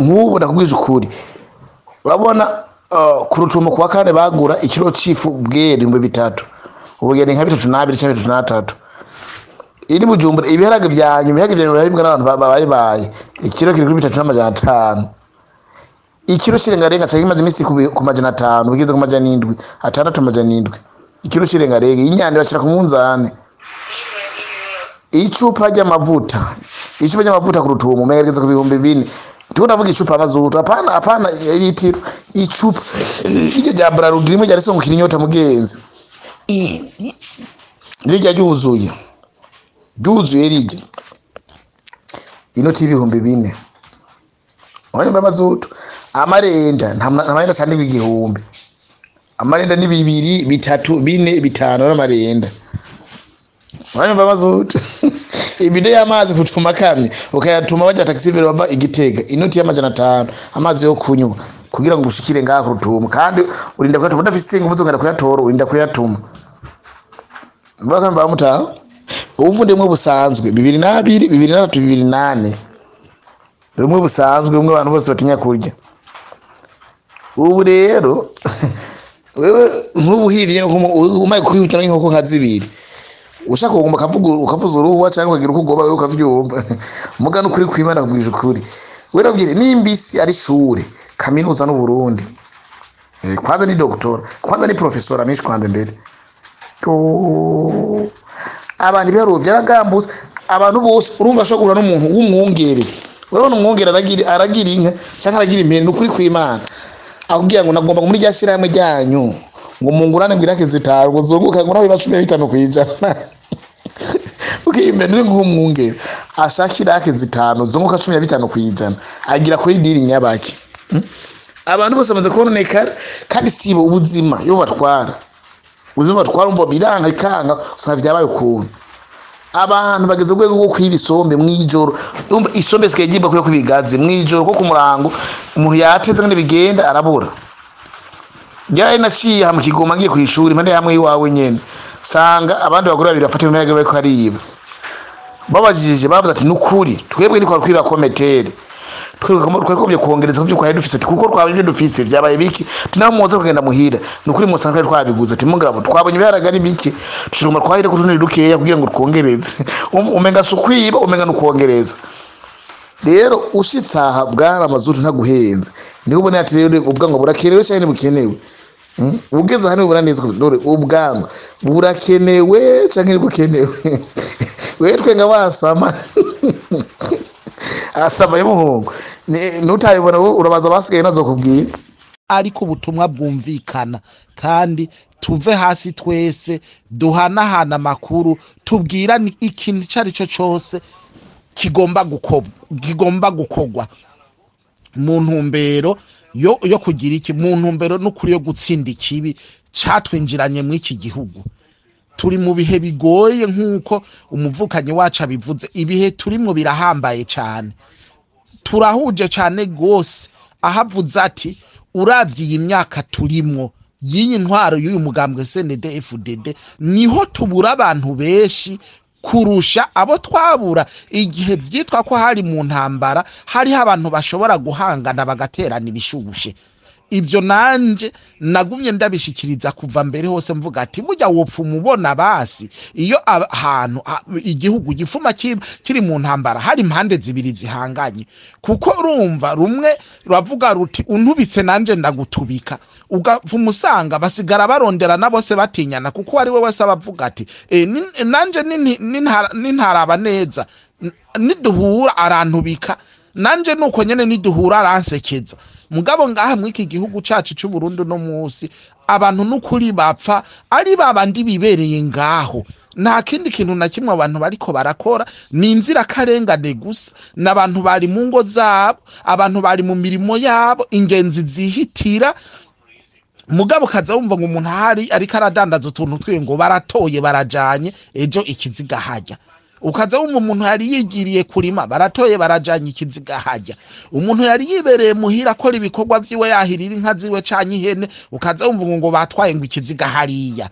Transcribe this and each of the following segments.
nk'ubu ndakubwije ukuri urabona ku rucumo kuwa kane bagura ikiro c'ifu bwere 3 ubugeni nka 32 cyangwa 33 iri Bujumbura ibiharage byanyu baribwa n'abantu babaye ikiro kiri kuri 3,500 ikiro kirengarenga cyangwa imaze imisi ku majana 5 bigeze ku majana 7 6,7 ikiro kirengarenga inyandi bashira ku munzane icupa ry'amavuta ku rutumo megereza ku 4,000 tunavuga icupa amazutu apana litiro icupa ije rya Burundi rimwe ryari songo kirinyota mugenzi rijya ryuzuye rije inoti 4,000 wanyumva amazutu amarenda ntamarenda cyane w'igihumbi amarenda ni 2 3 4 5 n'amarenda wanyumva amazutu ibido y'amazi kutuma kamye ukayatuma bajya taxi vero bava igitega inoti y'amajana 5 amazi yo kunywa kugira ngo ushikire ngaha ku rutumo kandi urinda kuyatuma udafise ingufu zongera kuyatora urinda kuyatuma mbaka mbamuta ubundi mwe busanzwe 2002 2003 2008 bimwe busanzwe bimwe abantu bose batinya kurya ubu rero wewe ntubuhiriye umaye kwihutana inkoko nka zibiri ushaka kugomba ukavuza uruwa cyangwa ukagira uko ugoba ukavyumva mugano kuri kwimana kubwije ukuri wera bwire nimbisi ari shure kaminuza no Burundi kwanza ni doctor kwanza ni professor anish kwande mbere abantu biharo byaragambutse abantu bose urumva ashobora n'umuntu w'umwongere urabona umwongere aragira inka cyangwa aragira impene n'ukuri kwimana akubwiye ngo nagomba muri ryashira hamwe ryanyu ngo mungurane ngwirake zitaro ngo zonguka ngo nawe bacumira 5 kwijana impene nk'umwongere ashakira ake zitano zonguka 15 kwijana agira kuri diri nyabaki abantu bose bamaze kuboneka kandi sibo ubuzima yo batwara umva biranga ikanga usanga byabaye ukuntu abantu bageze rwego rwo kwibisombe mwijoro umva isombe sikegimba kuyo kubigaze mwijoro ko kumurango umuntu yateze kandi bigenda arabura yaye nashiye ha mu Kigoma ngiye ku ishuri impande hamwe iwawe nyene sanga abandi bagura babiri bafata imyaka bari ko ariba babajije bavuze ati nukuri twebwe niko kwiba kometere twebwe kongereza kuvyo kwa dufise kuko twabije dufise byabaye biki tinamuze kugenda muhira nukuri musanzwe twabiguze ati mugabo twabonye byaraga ari biki tushiruma twahire kutunira dukeya kugira ngo twongereze umenga sukwiba umenga nukongereza rero ushitsaha bwana amazutu ntaguhenze niho ubone ati rero ubwango burakenewe cyane bukenewe ugeze hano ubona neza dore ubwango burakenewe cyane bukenewe wewe twenga wasama asaba y'umuhungu nutayibona urabaza basigaye nazo kubwira ariko ubutumwa bwumvikana kandi tuve hasi twese duhanahana amakuru tubwira ikintu cyari cyo cyose kigomba gukogwa mu ntumbero yo kugira iki mu ntumbero no kuri yo gutsinda ikibi catwinjiranye mu iki gihugu turi mu bihe bigoye nkuko umuvukanye wacu abivuze ibihe turimo birahambaye cyane turahuje cyane gose ahavuze ati uravye iyi myaka turimo yinyi ntwaro y'uyu mugambwe CNDD-FDD niho tubura abantu benshi kurusha abo twabura igihe vyitwa ko hari mu ntambara hari abantu bashobora guhangana bagaterana ibishubushe ibyo nanje nagumye ndabishikiriza kuva mbere hose mvuga ati burya wopfa umubona basi iyo ahantu igihugu gifuma kiri mu ntambara hari impande zibiri zihanganye kuko urumva rumwe ruravuga ruti untubitse nanje ndagutubika umusanga basigara baronderana bose batinyana kuko ari we wese abavuga ati nanje nintaraba neza niduhura arantubika nanje nuko nyene niduhura aransekeza mugabo ngaha mwiki gihugu cacu cy'u Burundi no musi abantu nukuri bapfa ari babandi bibereye ngaho nta kindi kintu na kimwe abantu bariko barakora ni inzira karengane gusa n'abantu bari mu ngo zabo abantu bari mu mirimo yabo ingenzi zihitira mugabo kaza wumva ngo umuntu hari ariko aradandaza utuntu twe ngo baratoye barajanye ejo ikiziga hajya ukaza wumva umuntu yari yigiriye kurima baratoye barajanye ikiziga hajya umuntu yari yibereye muhira akora ibikorwa byiwe yahirira inka ziwe canye ihene ukaza wumva ngo batwaye ngo ikiziga hariya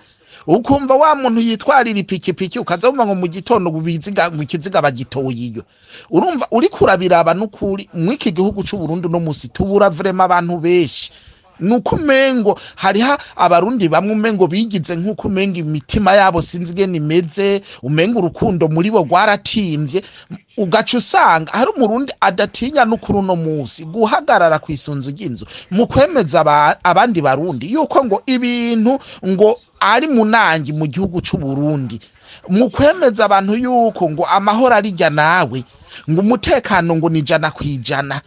ukumva wa muntu yitwarira ipikipiki ukazumva ngo mu gitondo gubiziga mu kiziga bagitoyiyo urumva uri kurabiraba n'ukuri mw'iki gihugu cy'u Burundi no musi tubura vraiment abantu beshi nuko umengo hariha abarundi bamwe umengo bigize nk'uko umenga imitima yabo sinzi gene imeze umenga urukundo muri bo rwaratimvye ugaca usanga hari umurundi adatinya n'ukuri no musi guhagarara kwisunzu ry'inzu mu kwemeza abandi barundi yuko ngo ibintu ngo ari munangi mu gihugu cy'u Burundi mu kwemeza abantu yuko ngo amahoro arijya nawe ngo umutekano ngo nijana kwijana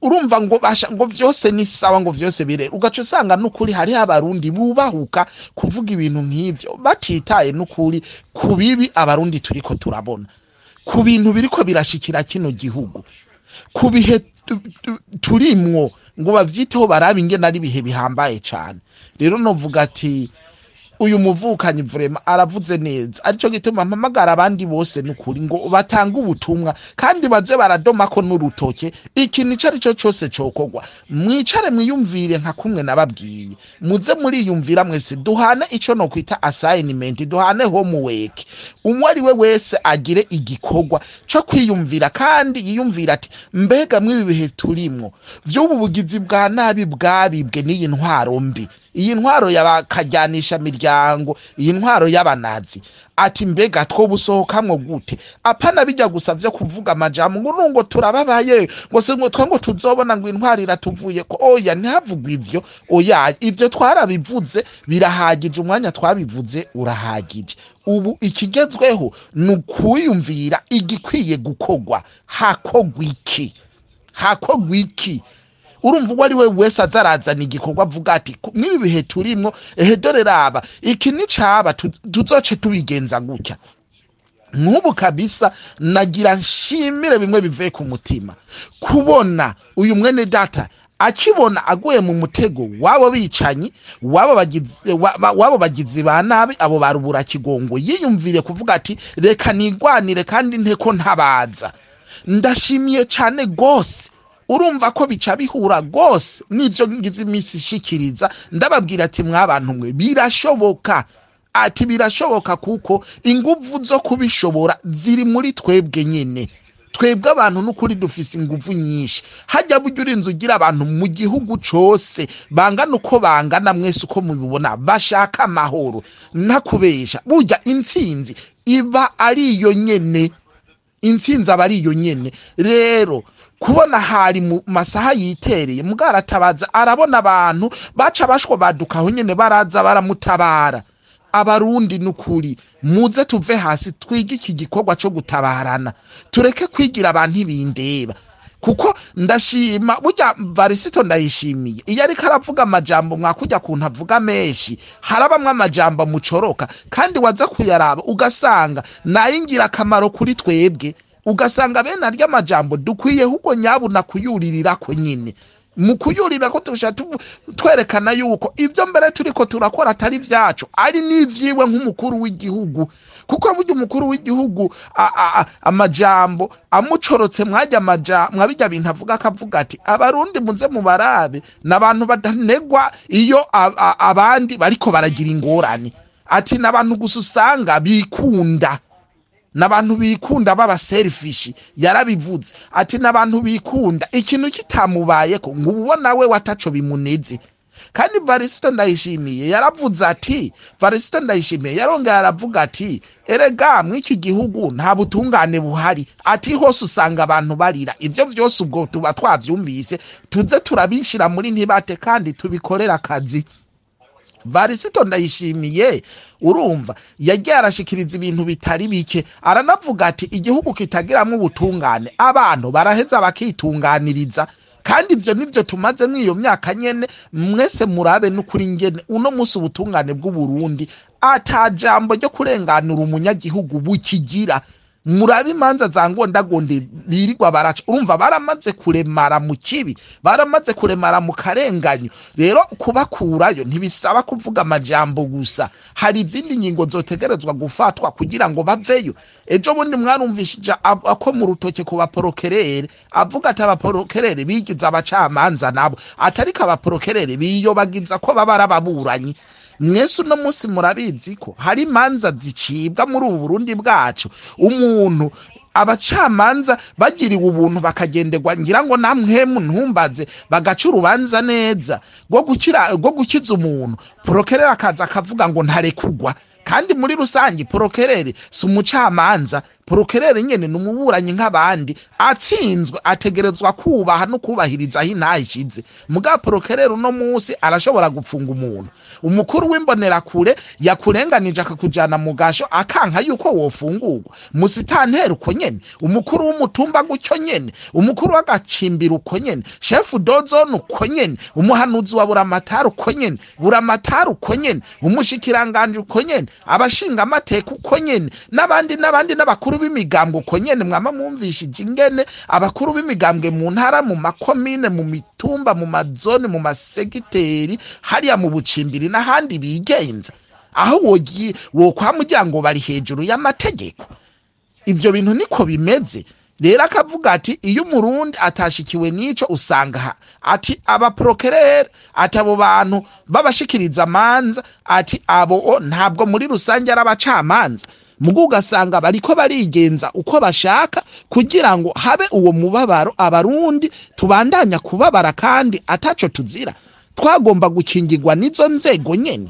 urumva ngo basha ngo vyose ni sawa ngo vyose bire ugaca usanga n'ukuri hari abarundi bubahuka kuvuga ibintu nk'ivyo batitaye n'ukuri kubibi abarundi turiko turabona ku bintu biriko birashikira kino gihugu ku bihe turimwo ngo bavyiteho barabe ingene ari bihe bihambaye cyane rero novuga ati uyu muvukanyi vrema aravuze neza arico gituma mpamagara abandi bose n'ukuri ngo batanga ubutumwa kandi baze baradoma ko n'urutoke ikintu carico cyose cokogwa mwicare mwiyumvire nka kumwe nababwiye muze muri yumvira mwese duhane ico no kwita assignment duhane homework umwari we wese agire igikogwa cyo kwiyumvira kandi yiyumvira ati mbega mwibi bihe turimwo vy'ubu bugizi bwa nabi bwabibwe n'iyi ntwaro mbi iyi ntwaro yabakajyanisha miryango iyi ntwaro y'abanazi ati mbega two busohokamwo gute apana bijya gusavye kuvuga amajambo ngo turababaye ngo se ngo twango tuzobona ngo intwari iratuvuye ko oya ntihavugwa ivyo oya ivyo twarabivuze birahagije umwanya twabivuze urahagije ubu ikigezweho nukuyumvira igikwiye gukogwa hakogwa iki urumva uwo ari we wese azarazana igikorwa avuga ati mwibi bihe turimo dore raba iki ni caba tuzoce tubigenza gutya nk'ubu kabisa nagira nshimire bimwe bivuye ku mutima kubona uyu mwene data akibona aguye mu mutego wabo bicanyi wabo bagizi ba nabi abo barubura kigongo yiyumvire kuvuga ati reka nigwanire kandi nteko ntabaza ndashimiye cyane gose urumva ko bica bihura gose nivyo ngize imisi shikiriza ndababwira ati mwabantu mwe birashoboka ati birashoboka kuko inguvu zo kubishobora ziri muri twebwe nyene twebwe abantu n'ukuri dufise inguvu nyinshi hajya buryo urinze ugira abantu mu gihugu cose bangana uko bangana mwese uko mubibona bashaka amahoro nakubesha burya intsinzi iba ari iyo nyene intsinzi aba ari iyo nyene rero kubona hari mu masaha yitereye mugaratabaza arabona abantu baca bashwa badukaho nyene baraza baramutabara abarundi n'ukuri muze tuve hasi twiga iki gikorwa cyo gutabarana tureke kwigira abantu ibindeba kuko ndashima burya Varisito ndayishimiye iyo ariko aravuga amajambo mwakujya kuntu avuga menshi harabamwe amajambo mucoroka kandi waza kuyaraba ugasanga nayingira akamaro kuri twebwe ugasanga bene arya majambo dukwiye huko nyabuna kuyuririra ko nyine mu kuyurira ko twerekana yuko ivyo mbere turiko turakora atari vyacu ari n'ivyiwe nk'umukuru w'igihugu kuko burya umukuru w'igihugu amajambo amucorotse mwabijya bintu avuga akavuga ati abarundi muze mu barabe n'abantu badanegwa iyo abandi bariko baragira ingorane ati n'abantu gususanga bikunda n'abantu bikunda baba selfish yarabivuze ati n'abantu bikunda ikintu kitamubayeko ngo ubona we wataco bimuneze kandi Varisito ndayishimiye yaravuze ati Varisito ndayishimiye yarongera aravuga ati erega mw'iki gihugu nta butungane buhari ati hose usanga abantu barira ivyo vyose ubwo tuba twavyumvise tuze turabishira muri ntibate kandi tubikorera akazi Varisito ndayishimiye urumva yagiye arashikiriza ibintu bitari bike aranavuga ati igihugu kitagiramwe ubutungane abantu baraheza bakitunganiriza kandi ivyo nivyo tumaze mw'iyo myaka nyene mwese murabe n'ukuri ngene uno musi ubutungane bw'u Burundi atajambo ryo kurenganura umunyagihugu bukigira murabe imanza za ngondagonde birirwa baraca urumva baramaze kuremara mu kibi baramaze kuremara mu karenganyo rero kubakurayo ntibisaba kuvuga amajambo gusa hari izindi nyingo zotegerezwa gufatwa kugira ngo baveyo ejo bundi mwarumvishije ako mu rutoke ku baporokerere avuga ati abaporokerere bigiza abacamanza nabo atari ka baporokerere biyobagiza ko baba arababuranyi mwese uno munsi murabizi ko hari imanza zicibwa muri ubu Burundi bwacu umuntu abacamanza bagiriwe ubuntu bakagenderwa ngira ngo namwe ntumbaze bagaca urubanza neza rwo gukiza umuntu prokerere akaza akavuga ngo ntarekugwa kandi muri rusangi prokerere si umucamanza prokerere nyene numuburanyi nk'abandi atsinzwe ategerezwa kubaha no kubahiriza aho intahishize muga prokerere uno munsi arashobora gupfunga umuntu umukuru w'imbonera kure yakurenganije akakujana mu gasho akanka yuko wofungurwa musitantera uko nyene umukuru w'umutumba gucyo nyene umukuru w'agacimbira uko nyene chef dozone uko nyene umuhanuzi wa buramatari uko nyene buramatari uko nyene umushikiranganje uko nyene abashinga amateka uko nyene n'abandi n'abakuru b'imigambwe uko nyene mwama mwumvishije ingene abakuru b'imigambwe mu ntara mu makomine mu mitumba mu mazone mu masegiteri hariya mu bucimbiri n'ahandi bigenza aho wokwamujya ngo bari hejuru y'amategeko ivyo bintu niko bimeze rero akavuga ati iyo umurundi atashikiwe n'ico usanga ati abaprokerere ati abo bantu babashikiriza amanza ati abo ntabwo muri rusange ari abacamanza mugu ugasanga bariko barigenza uko bashaka kugira ngo habe uwo mubabaro abarundi tubandanya kubabara kandi ataco tuzira twagomba gukingirwa n'izo nzego nyene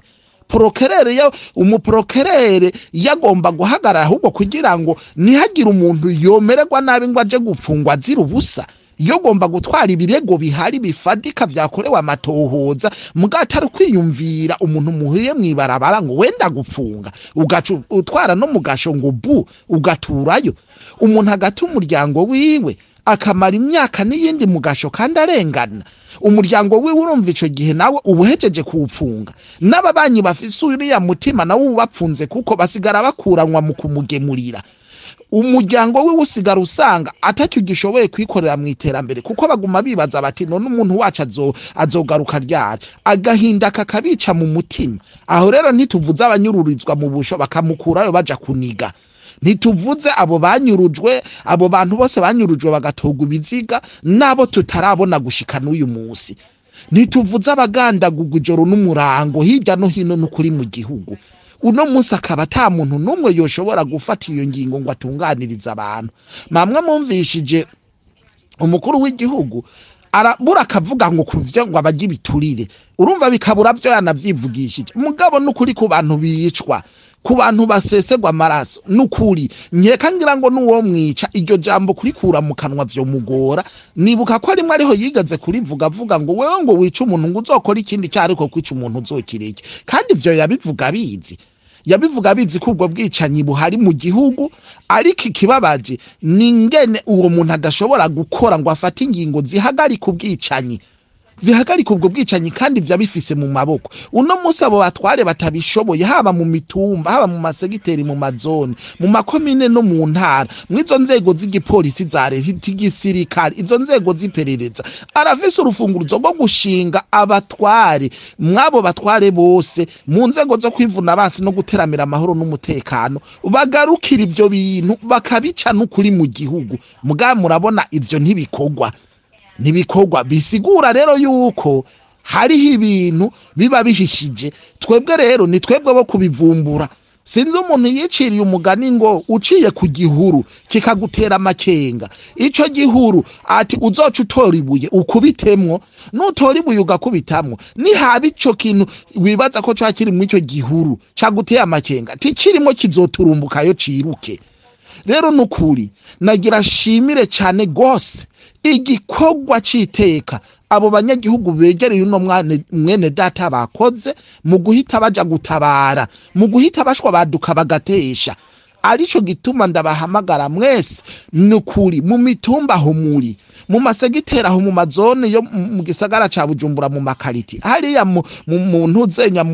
prokerere yo umuprokerere yagomba guhagarara ahubwo kugira ngo nihagira umuntu yomererwa nabi ngo aje gupfungwa zira ubusa yogomba gutwara ibirego bihari bifadika vyakorewe amatohoza mugatari kwiyumvira umuntu muhiye mwibarabara ngo wenda gupfunga utwara no mugasho ngo bu ugaturayo umuntu hagati umuryango wiwe akamara imyaka n'iyindi mugasho kandi arengana umuryango wiwe urumva ico gihe nawe ubuhejeje kuwupfunga n'ababanyi bafise uriya mutima nawe ubapfunze kuko basigara bakuranwa mu kumugemurira umuryango wiwe usigara usanga atacyo gishoboye kwikorera mu iterambere kuko baguma bibaza bati none umuntu wacu azogaruka ryari agahinda kakabica mu mutima aho rero ntituvuze abanyururizwa mu busho bakamukurayo baja kuniga ntituvuze abo banyurujwe abo bantu bose banyurujwe bagatogwa ibiziga nabo tutarabona gushika n'uyu munsi ntituvuze abagandagurwa ijoro n'umurango hirya no hino n'ukuri mu gihugu uno munsi akaba ata muntu n'umwe yoshobora gufata iyo ngingo ngo atunganirize abantu mamwe mumvishije umukuru w'igihugu arabura akavuga ngo kuvyo ngo abaje biturire urumva bikabura byo yanavyivugishije mugabo n'ukuri ku bantu bicwa ku bantu basesegwa amaraso n'ukuri nyeka ngira ngo nuwo mwica iryo jambo kurikura mu kanwa vyo mugora nibuka ko ari ariho yigaze kurivuga avuga ngo wewe ngo wica umuntu ngo uzokora ikindi cyariko kwica umuntu uzokireke kandi vyo yabivuga bizi ko ubwo bwicanyi buhari mu gihugu ariko ikibabaje ningene uwo muntu adashobora gukora ngo afate ingingo zihagarika ubwicanyi ubwo bwicanyi kandi vya bifise mu maboko uno munsi abo batware batabishoboye haba mu mitumba haba mu masegiteri mu mazone mu makomine no mu ntara mwizo nzego z'igipolisi za leta igisirikare izo nzego ziperereza arafise urufunguruzo rwo gushinga abatware mwabo batware bose mu nzego zo kwivuna basi no guteramira amahoro n'umutekano bagarukira ivyo bintu bakabica n'ukuri mu gihugu muga murabona ivyo ntibikorwa bisigura rero yuko hariho ibintu biba bihishije twebwe rero ni twebwe bo kubivumbura sinzi umuntu yiciriye umugani ngo uciye ku gihuru kikagutera amakenga ico gihuru ati uzoca utora ibuye ukubitemwo nutora ibuye ugakubitamwo ni haba ico kintu wibaza ko cakiri mu ico gihuru caguteye amakenga tikirimo kizoturumbukayo ciruke rero nukuri nagira shimire cyane gose igikorwa citeka abo banyagihugu begereye uno mwene data bakoze mu guhita baja gutabara mu guhita bashwa baduka bagatesha arico gituma ndabahamagara mwese nukuri mu mitumba ho muri mu masegitera ho mu mazone yo mu gisagara ca Bujumbura mu makariti hariya mu ntuzenya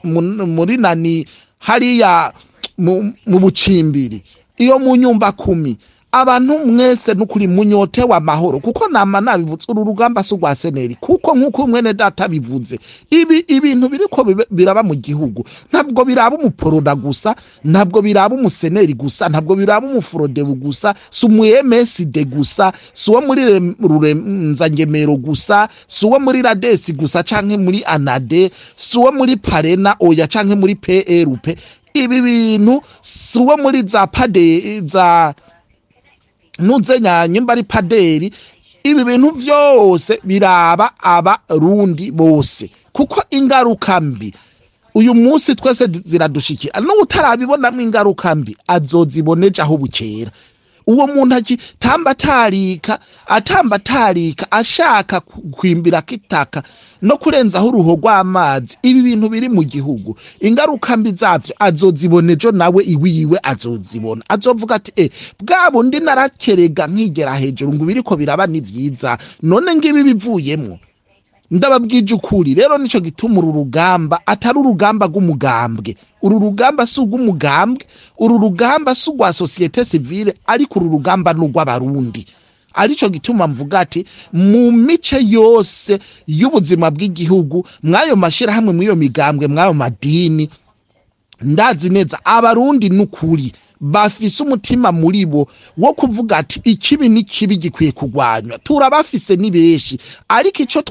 muri nani hariya mu bucimbiri iyo mu nyumba 10 abantu mwese nukuri munyote wa mahoro kuko nama nabivutse uru rugamba so rwa seneri kuko nkuko mwene data bivuze ibintu biriko biraba mu gihugu ntabwo biraba umuporona gusa ntabwo biraba umuseneri gusa ntabwo biraba umufurode gusa sumuyemeside gusa suwo muri rurenzangemero gusa suwo muri radesi gusa canke muri anade suwo muri parena oya canke muri PRP ibi bintu suwo muri za pade za nyimba ari paderi ibi bintu vyose biraba abarundi bose kuko ingaruka mbi uyu munsi twese ziradushikira no utarabibonamwe ingaruka mbi azoziboneje aho bukera uwo muntu atambatarika ashaka kwimbira kitaka no kurenzaho uruho rw'amazi ibi bintu biri mu gihugu ingaruka mbi zavyo azozibonejo nawe iwiwe azozibona azovuga ati bwa bundi narakerega nkigera hejuru ngo biriko biraba ni vyiza none ngibi bivuyemwo ndababwije ukuri rero nico gituma uru rugamba atari urugamba rw'umugambwe uru rugamba si urw'umugambwe uru rugamba si urwa societe civile ariko uru rugamba n'urw'abarundi arico gituma mvuga ati mu mice yose y'ubuzima bw'igihugu mwayo mashirahamwe mwiyo migambwe mwayo madini ndazi neza abarundi n'ukuri bafise umutima muri bo wo kuvuga ati ikibi n'ikibi gikwiye kugwanywa turabafise ni beshi ariko ico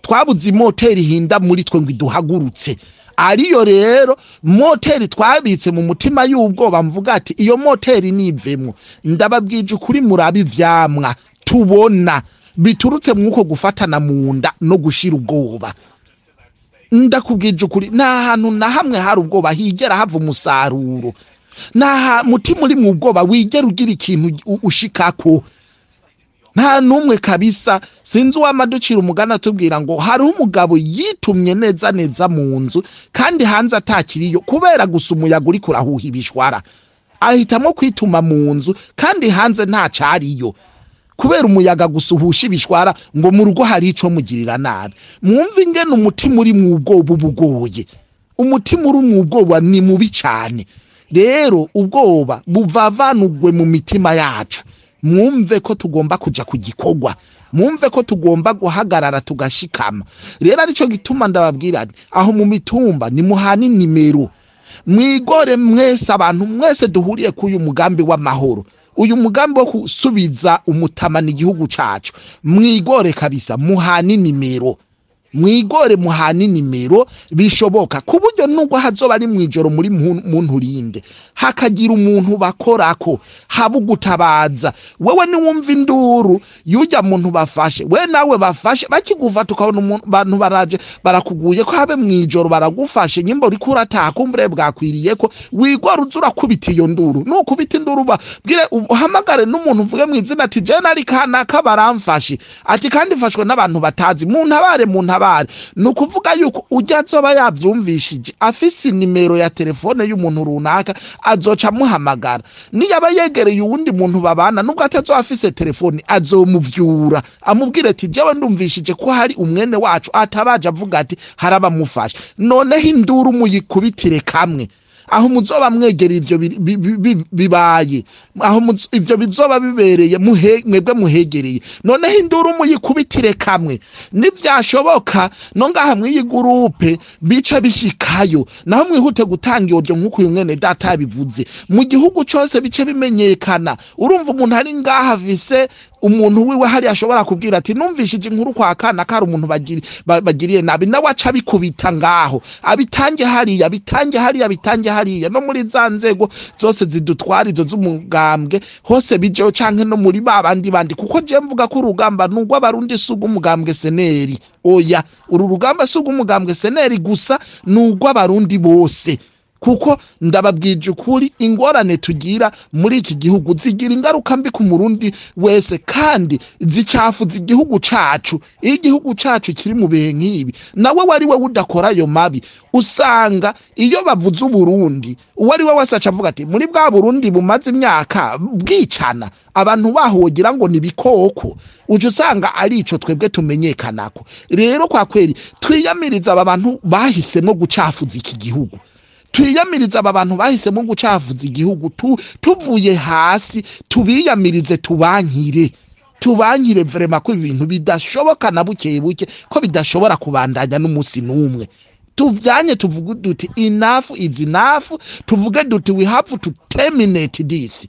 twabuze imoteri hinda muri twe ngo iduhagurutse ariyo rero moteri twabitse mu mutima y'ubwoba mvuga ati iyo moteri nivemwo ndababwije ukuri murabi vyamwa tubona biturutse mwuko gufatana munda no gushira ubwoba ndakubwije ukuri nta hantu na hamwe hari ubwoba higera hava umusaruro nta mutima uri mu bwoba wigera ugira ikintu ushikako nta numwe kabisa sinzi wamaducira umugana tubwira ngo hari umugabo yitumye neza mu nzu kandi hanze atakiriyo kubera gusa umuyaga uri kurahuha ibishwara ahitamo kwituma mu nzu kandi hanze nta cariyo kubera umuyaga gusuhusha ibishwara ngo mu rugo hari ico mugirira nabi mwumva ingene umutima uri mu bwoba ubugoye umutima uri mu bwoba ni mubi cyane rero ubwoba buvavanugwe mu mitima yacu mwumve ko tugomba kuja kugikorwa mwumve ko tugomba guhagarara tugashikama rero arico gituma ndababwira aho mu mitumba ni muhani nimero mwigore mwese abantu mwese duhuriye ku uyu mugambi w'amahoro uyu mugambi wo kusubiza umutamana igihugu cacu mwigore kabisa muhani nimero mwigore muhani nimero bishoboka kuburyo nubwo hazoba ari mwijoro muri muntu rinde hakagira umuntu bakorako habugutabaza wewe ni wumva induru yujya muntu bafashe we nawe bafashe bakigufata ukabona abantu baraje barakuguye ko habe mwijoro baragufashe nyimbo uri kurataka umbure bwakwiriye ko wigora uzura kubita iyo nduru no kubita induru bwire uhamagare n'umuntu uvuge mwizina ati je nari kana kabaramfashe ati kandi fashwe n'abantu batazi muntabare nukuvuga yuko ujya azoba yavyumvishije afise nimero ya telefone y'umuntu runaka azoca muhamagara niyaba yegereye uwundi muntu babana nubwo atazo afise telefone azomuvyura amubwire ati jewe ndumvishije ko hari umwene wacu atabaje avuga ati harabamufasha noneho induru muyikubitire kamwe aho muzoba mwegera ivyo bibaye aho ivyo bizoba bibereye mwebwe muhegereye noneho induru muyikubitire kamwe nivyashoboka no ngaha mwiyi gurupe bica bishikayo naho mwihute gutanga iyo nkuko uyu mwene data bivuze mu gihugu cyose bice bimenyekana urumva umuntu ari ngaha afise umuntu wiwe hari ashobora kubwira ati numvishije inkuru kwa kana kari umuntu bagiriye nabi nawe aca bikubita ngaho abitange hariya no muri za nzego zose zidutwara izo z'umugambwe hose bijeho canke no muri babandi bandi kuko je mvuga ko urugamba nubwo abarundi sugu umugambwe seneri oya uru rugamba sugu umugambwe seneri gusa nubwo abarundi bose kuko ndababwije ukuri ingorane tugira muri iki gihugu zigira ingaruka mbi ku murundi wese kandi zicafuza igihugu cacu igihugu cacu kiri mu bihe nk'ibi nawe wari we udakora ayo mabi usanga iyo bavuze uburundi uwari we wese acavuga ati muri bwa Burundi bumaze imyaka bwicana abantu bahogira ngo ni bikoko uje usanga ari ico twebwe tumenyekanako rero kwa kweri twiyamiriza aba bantu bahisemo gucafuza iki gihugu twiyamiriza aba bantu bahisemo gucavuza igihugu tuvuye hasi, tubiyamirize tubankire vrema ko ibintu bidashoboka na buke ko bidashobora kubandanya n'umunsi n'umwe. Tuvyanye tuvuga duti enough is enough, tuvuge duti we have to terminate this.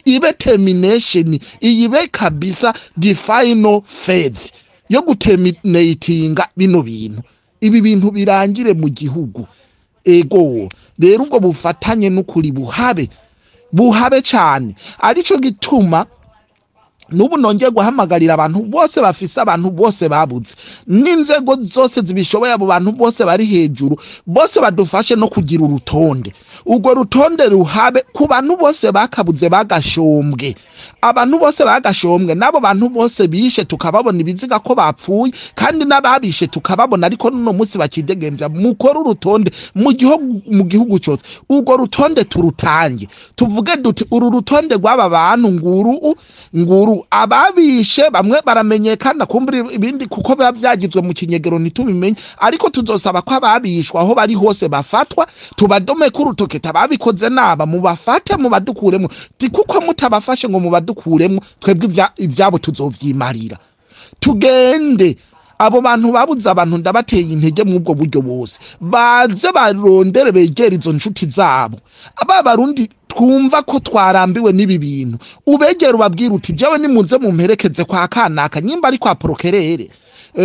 Ibe termination, ibe kabisa the final phase yo guterminatinga bino bintu. Ibi bintu birangire mu gihugu. Ego rero ubwo bufatanye n'ukuri buhabe cyane, arico gituma nubu nongeye guhamagarira abantu bose bafise abantu bose babuze n'inzego zose zibishoboye, abo bantu bose bari hejuru bose badufashe no kugira urutonde. Ubwo rutonde ruhabe ku bantu bose bakabuze bagashombwe, abantu bose bagashombwe, nabo bantu bose bishe tukababona ibiziga ko bapfuye, kandi n'ababishe tukababona ariko no munsi bakidegemvya. Mukora urutonde mu gihugu cyose, ubwo rutonde turutange, tuvuge duti uru rutonde rw'aba bantu nguru ababishe bamwe baramenyekana, kumbura ibindi kuko biba byagizwe mu kinyegero ntitubimenye, ariko tuzosaba ko ababishwa aho bari hose bafatwa, tubadome kurutoke tababikoze naba mubafate mubadukuremo, kuko mutabafashe ngo mubadukuremo twebwe ibyabo tuzovyimarira. Tugende abo bantu babuze abantu ndabateye intege mu bwo buryo bose, baze barondere begera izo nshuti zabo. Aba Barundi twumva ko twarambiwe n'ibi bintu, ubegera ubabwira uti jewe nimunze mumperekeze kwa kanaka, nyimba ari kwa prokerere,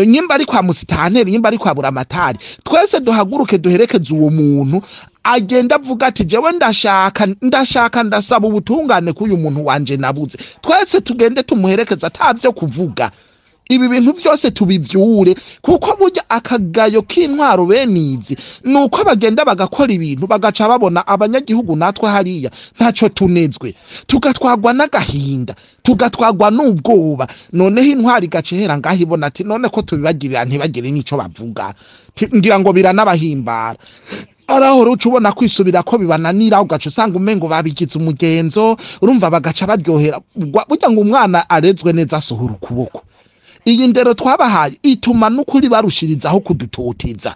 nyimba ari kwa musitanteri, nyimba ari kwa buramatari, twese duhaguruke duherekeze uwo muntu agenda avuga ati jewe ndasaba ubutungane k'uyu muntu wanje nabuze. Twese tugende tumuherekeza atavyo kuvuga. Ibi bintu byose tubivyure, kuko burya akagayo k'intwaro benizi nuko bagenda bagakora ibintu bagaca babona abanyagihugu natwe hariya ntaco tunezwe, tugatwagwa n'agahinda, tugatwagwa n'ubwoba. Noneho intwari igacehera ngaho ibona ati none ko tubibagirira ntibagire n'ico bavuga, ngira ngo biranabahimbara. Arahora ucubona kwisubira ko bibananira, ugaca usanga umengo babigize umugenzo, urumva bagaca baryohera. Burya ngo umwana arezwe neza asohora ukuboko. Iyi ndero twabahaye ituma n'ukuri barushirizaho kudutoteza,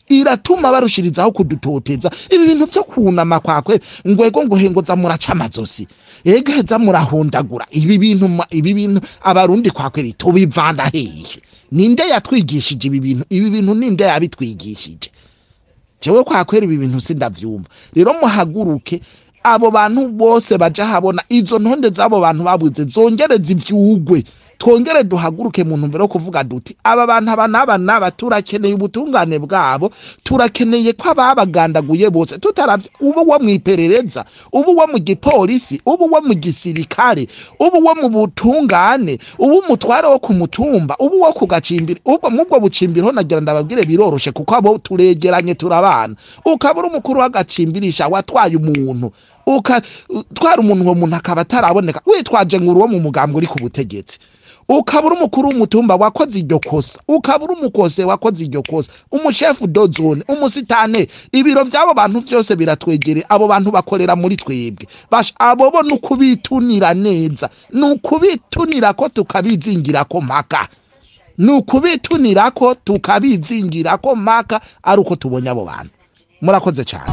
iratuma barushirizaho kudutoteza. Ibi bintu byo kunama kwakwe ngwego ngo hengoza muraca amazosi, egeza murahondagura, ibi bintu Abarundi kwakwe bitubivanda hehe? Ninde yatwigishije ibi bintu ninde yabitwigishije? Jewe kwakwera ibi bintu sindavyumva. Rero muhaguruke, abo bantu bose baja habona, izo ntonde z'abo bantu babuze zongere zivyugwe, twongere duhaguruke mu ntumbero yo kuvuga duti aba bantu naba turakeneye ubutungane bwabo, turakeneye ko ababagandaguye bose tutaravye, ubu wo mwiperereza, ubu wo mu gipolisi, ubu wo mu gisirikare, ubu wo mu butungane, ubu mutware wo ku mutumba, ubu wo ku gacimbiri. Ubwo mubwo bucimbiro nagira ndababwire biroroshe kuko abo turegeranye turabana. Ukabura umukuru w'agacimbirisha watwaye umuntu, twara umuntu wo muntu akaba ataraboneka, witwaje nguru wo mu mugambwe uri ku butegetsi. Ukabura umukuru w'umutumba wakoze iryo kosa, ukabura umukose wakoze iryo kosa, umushefu dozone, umusitane, ibiro by'abo bantu byose biratwegere. Abo bantu bakorera muri twebwe, abo bo nukubitunira neza, nukubitunira ko tukabizingira ko mpaka, nukubitunira ko tukabizingira ko mpaka, ari uko tubonye abo bantu. Murakoze cyane.